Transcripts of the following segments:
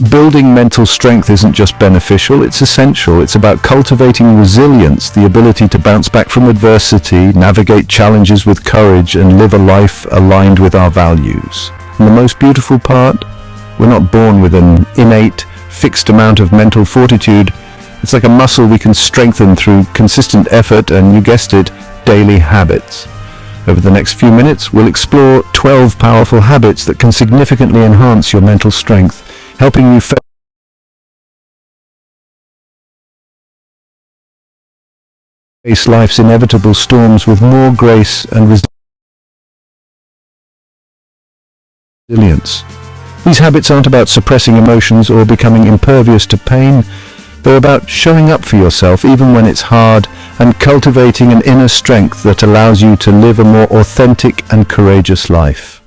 Building mental strength isn't just beneficial, it's essential. It's about cultivating resilience, the ability to bounce back from adversity, navigate challenges with courage, and live a life aligned with our values. And the most beautiful part? We're not born with an innate, fixed amount of mental fortitude. It's like a muscle we can strengthen through consistent effort and, you guessed it, daily habits. Over the next few minutes, we'll explore 12 powerful habits that can significantly enhance your mental strength, helping you face life's inevitable storms with more grace and resilience. These habits aren't about suppressing emotions or becoming impervious to pain. They're about showing up for yourself even when it's hard and cultivating an inner strength that allows you to live a more authentic and courageous life.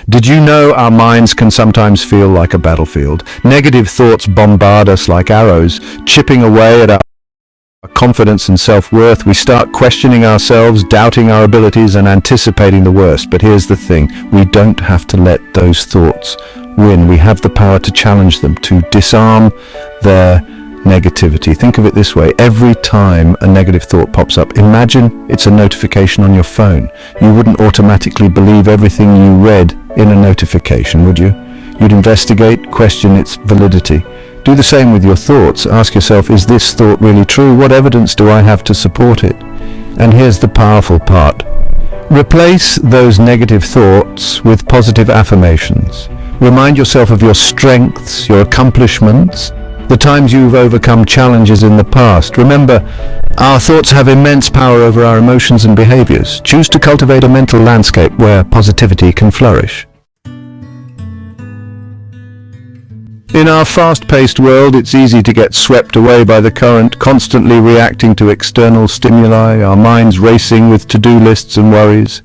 Did you know our minds can sometimes feel like a battlefield? Negative thoughts bombard us like arrows, chipping away at our confidence and self-worth. We start questioning ourselves, doubting our abilities, and anticipating the worst. But here's the thing, we don't have to let those thoughts win. We have the power to challenge them, to disarm their negativity. Think of it this way, every time a negative thought pops up, imagine it's a notification on your phone. You wouldn't automatically believe everything you read in a notification, would you? You'd investigate, question its validity. Do the same with your thoughts. Ask yourself, is this thought really true? What evidence do I have to support it? And here's the powerful part. Replace those negative thoughts with positive affirmations. Remind yourself of your strengths, your accomplishments, the times you've overcome challenges in the past. Remember, our thoughts have immense power over our emotions and behaviors. Choose to cultivate a mental landscape where positivity can flourish. In our fast-paced world, it's easy to get swept away by the current, constantly reacting to external stimuli, our minds racing with to-do lists and worries.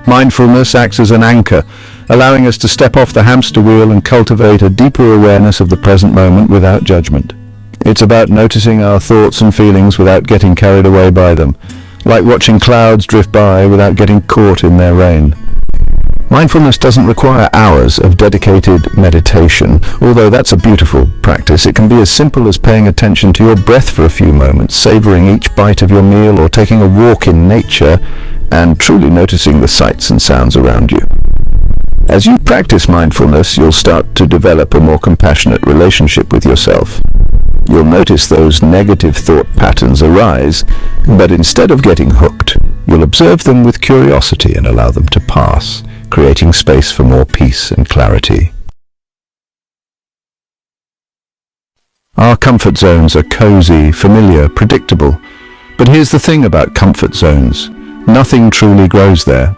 Mindfulness acts as an anchor, allowing us to step off the hamster wheel and cultivate a deeper awareness of the present moment without judgment. It's about noticing our thoughts and feelings without getting carried away by them, like watching clouds drift by without getting caught in their rain. Mindfulness doesn't require hours of dedicated meditation, although that's a beautiful practice. It can be as simple as paying attention to your breath for a few moments, savoring each bite of your meal, or taking a walk in nature and truly noticing the sights and sounds around you. As you practice mindfulness, you'll start to develop a more compassionate relationship with yourself. You'll notice those negative thought patterns arise, but instead of getting hooked, you'll observe them with curiosity and allow them to pass, creating space for more peace and clarity. Our comfort zones are cozy, familiar, predictable. But here's the thing about comfort zones. Nothing truly grows there.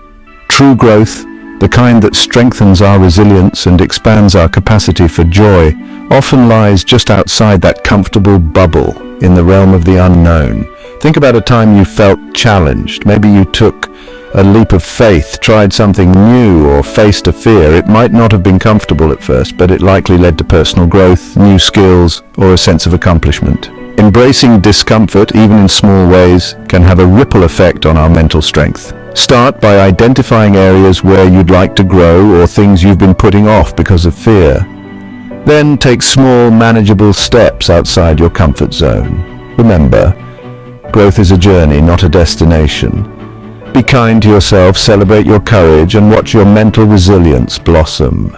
True growth, the kind that strengthens our resilience and expands our capacity for joy, often lies just outside that comfortable bubble in the realm of the unknown. Think about a time you felt challenged. Maybe you took a leap of faith, tried something new, or faced a fear. It might not have been comfortable at first, but it likely led to personal growth, new skills, or a sense of accomplishment. Embracing discomfort, even in small ways, can have a ripple effect on our mental strength. Start by identifying areas where you'd like to grow or things you've been putting off because of fear. Then take small, manageable steps outside your comfort zone. Remember, growth is a journey, not a destination. Be kind to yourself, celebrate your courage, and watch your mental resilience blossom.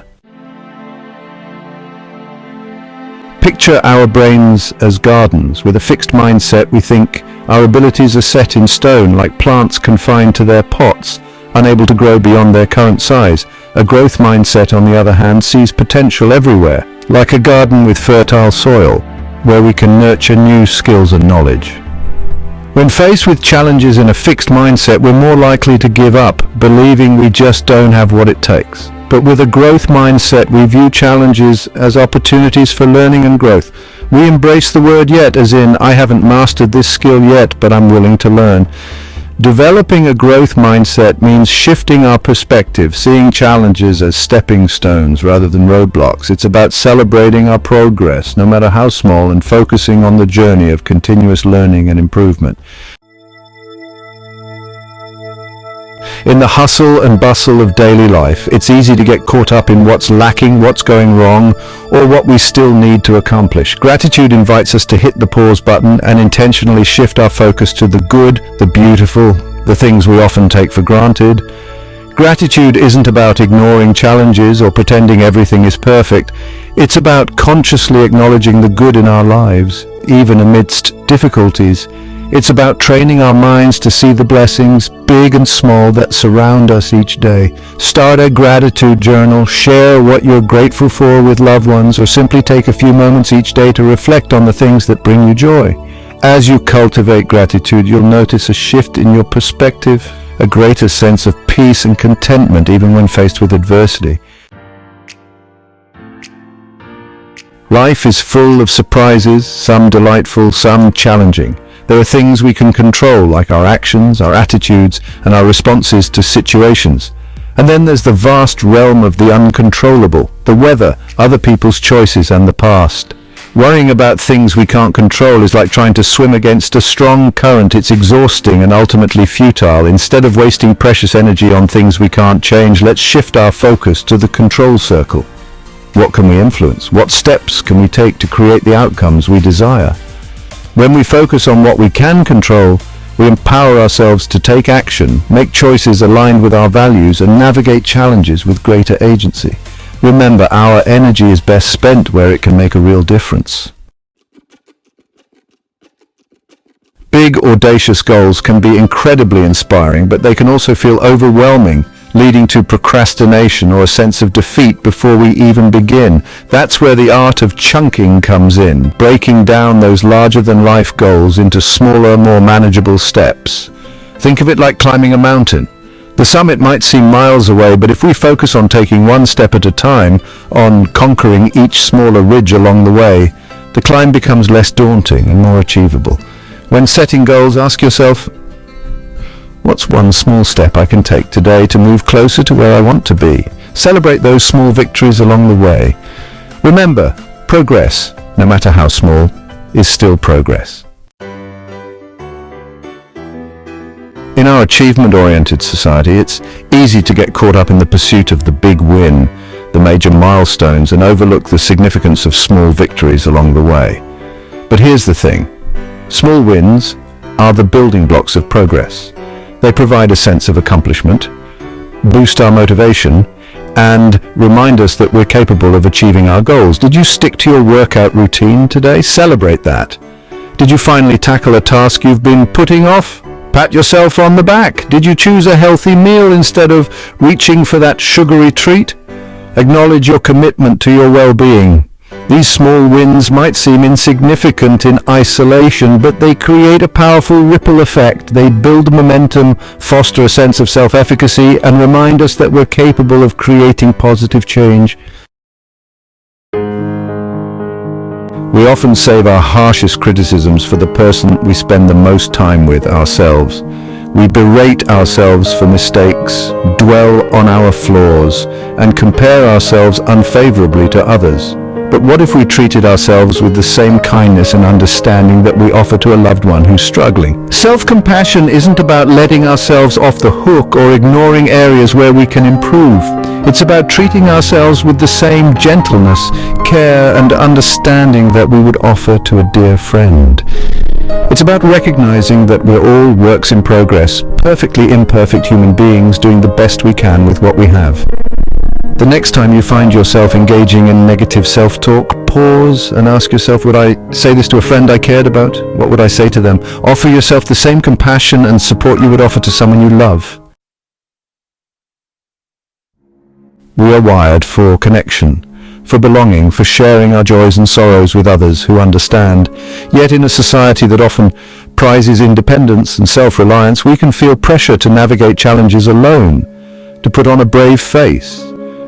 Picture our brains as gardens. With a fixed mindset, we think our abilities are set in stone, like plants confined to their pots, unable to grow beyond their current size. A growth mindset, on the other hand, sees potential everywhere, like a garden with fertile soil, where we can nurture new skills and knowledge. When faced with challenges in a fixed mindset, we're more likely to give up, believing we just don't have what it takes. But with a growth mindset, we view challenges as opportunities for learning and growth. We embrace the word yet, as in, I haven't mastered this skill yet, but I'm willing to learn. Developing a growth mindset means shifting our perspective, seeing challenges as stepping stones rather than roadblocks. It's about celebrating our progress, no matter how small, and focusing on the journey of continuous learning and improvement. In the hustle and bustle of daily life, it's easy to get caught up in what's lacking, what's going wrong, or what we still need to accomplish. Gratitude invites us to hit the pause button and intentionally shift our focus to the good, the beautiful, the things we often take for granted. Gratitude isn't about ignoring challenges or pretending everything is perfect. It's about consciously acknowledging the good in our lives, even amidst difficulties. It's about training our minds to see the blessings, big and small, that surround us each day. Start a gratitude journal, share what you're grateful for with loved ones, or simply take a few moments each day to reflect on the things that bring you joy. As you cultivate gratitude, you'll notice a shift in your perspective, a greater sense of peace and contentment even when faced with adversity. Life is full of surprises, some delightful, some challenging. There are things we can control, like our actions, our attitudes, and our responses to situations. And then there's the vast realm of the uncontrollable, the weather, other people's choices, and the past. Worrying about things we can't control is like trying to swim against a strong current. It's exhausting and ultimately futile. Instead of wasting precious energy on things we can't change, let's shift our focus to the control circle. What can we influence? What steps can we take to create the outcomes we desire? When we focus on what we can control, we empower ourselves to take action, make choices aligned with our values, and navigate challenges with greater agency. Remember, our energy is best spent where it can make a real difference. Big, audacious goals can be incredibly inspiring, but they can also feel overwhelming, leading to procrastination or a sense of defeat before we even begin. That's where the art of chunking comes in, breaking down those larger-than-life goals into smaller, more manageable steps. Think of it like climbing a mountain. The summit might seem miles away, but if we focus on taking one step at a time, on conquering each smaller ridge along the way, the climb becomes less daunting and more achievable. When setting goals, ask yourself, what's one small step I can take today to move closer to where I want to be? Celebrate those small victories along the way. Remember, progress, no matter how small, is still progress. In our achievement-oriented society, it's easy to get caught up in the pursuit of the big win, the major milestones, and overlook the significance of small victories along the way. But here's the thing. Small wins are the building blocks of progress. They provide a sense of accomplishment, boost our motivation, and remind us that we're capable of achieving our goals. Did you stick to your workout routine today? Celebrate that. Did you finally tackle a task you've been putting off? Pat yourself on the back. Did you choose a healthy meal instead of reaching for that sugary treat? Acknowledge your commitment to your well-being. These small wins might seem insignificant in isolation, but they create a powerful ripple effect. They build momentum, foster a sense of self-efficacy, and remind us that we're capable of creating positive change. We often save our harshest criticisms for the person we spend the most time with, ourselves. We berate ourselves for mistakes, dwell on our flaws, and compare ourselves unfavorably to others. But what if we treated ourselves with the same kindness and understanding that we offer to a loved one who's struggling? Self-compassion isn't about letting ourselves off the hook or ignoring areas where we can improve. It's about treating ourselves with the same gentleness, care, and understanding that we would offer to a dear friend. It's about recognizing that we're all works in progress, perfectly imperfect human beings doing the best we can with what we have. The next time you find yourself engaging in negative self-talk, pause and ask yourself, would I say this to a friend I cared about? What would I say to them? Offer yourself the same compassion and support you would offer to someone you love. We are wired for connection, for belonging, for sharing our joys and sorrows with others who understand. Yet in a society that often prizes independence and self-reliance, we can feel pressure to navigate challenges alone, to put on a brave face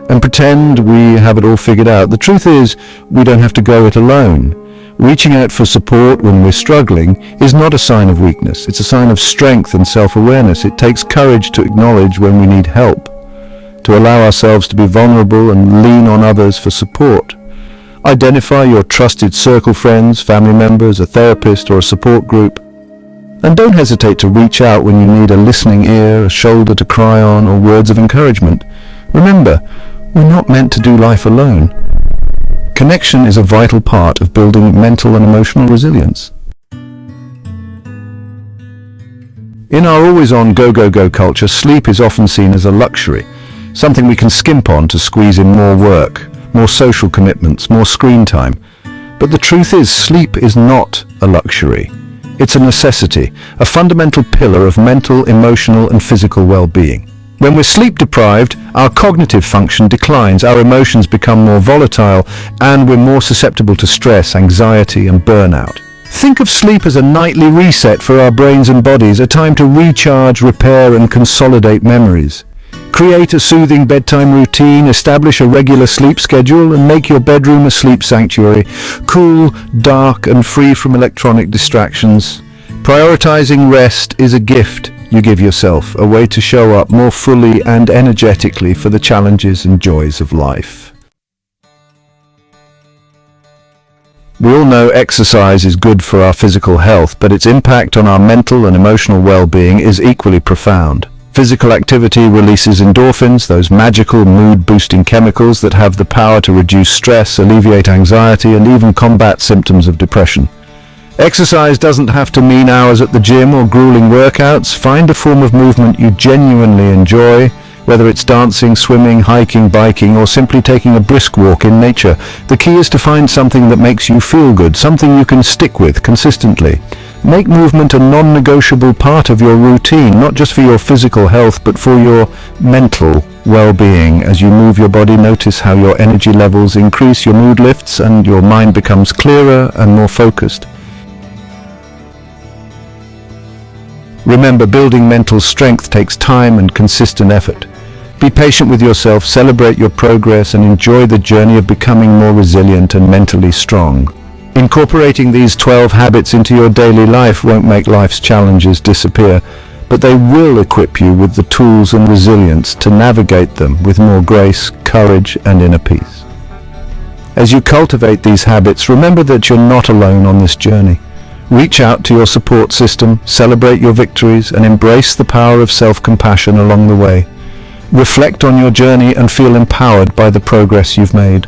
and pretend we have it all figured out. The truth is, we don't have to go it alone. Reaching out for support when we're struggling is not a sign of weakness. It's a sign of strength and self-awareness. It takes courage to acknowledge when we need help, to allow ourselves to be vulnerable and lean on others for support. Identify your trusted circle friends, family members, a therapist, or a support group. And don't hesitate to reach out when you need a listening ear, a shoulder to cry on, or words of encouragement. Remember, we're not meant to do life alone. Connection is a vital part of building mental and emotional resilience. In our always-on go-go-go culture, sleep is often seen as a luxury, something we can skimp on to squeeze in more work, more social commitments, more screen time. But the truth is, sleep is not a luxury. It's a necessity, a fundamental pillar of mental, emotional, and physical well-being. When we're sleep deprived, our cognitive function declines, our emotions become more volatile, and we're more susceptible to stress, anxiety, and burnout. Think of sleep as a nightly reset for our brains and bodies, a time to recharge, repair, and consolidate memories. Create a soothing bedtime routine, establish a regular sleep schedule, and make your bedroom a sleep sanctuary, cool, dark, and free from electronic distractions. Prioritizing rest is a gift you give yourself, a way to show up more fully and energetically for the challenges and joys of life. We all know exercise is good for our physical health, but its impact on our mental and emotional well-being is equally profound. Physical activity releases endorphins, those magical mood-boosting chemicals that have the power to reduce stress, alleviate anxiety, and even combat symptoms of depression. Exercise doesn't have to mean hours at the gym or grueling workouts. Find a form of movement you genuinely enjoy, whether it's dancing, swimming, hiking, biking, or simply taking a brisk walk in nature. The key is to find something that makes you feel good, something you can stick with consistently. Make movement a non-negotiable part of your routine, not just for your physical health, but for your mental well-being. As you move your body, notice how your energy levels increase, your mood lifts, and your mind becomes clearer and more focused. Remember, building mental strength takes time and consistent effort. Be patient with yourself, celebrate your progress, and enjoy the journey of becoming more resilient and mentally strong. Incorporating these 12 habits into your daily life won't make life's challenges disappear, but they will equip you with the tools and resilience to navigate them with more grace, courage, and inner peace. As you cultivate these habits, remember that you're not alone on this journey. Reach out to your support system, celebrate your victories, and embrace the power of self-compassion along the way. Reflect on your journey and feel empowered by the progress you've made.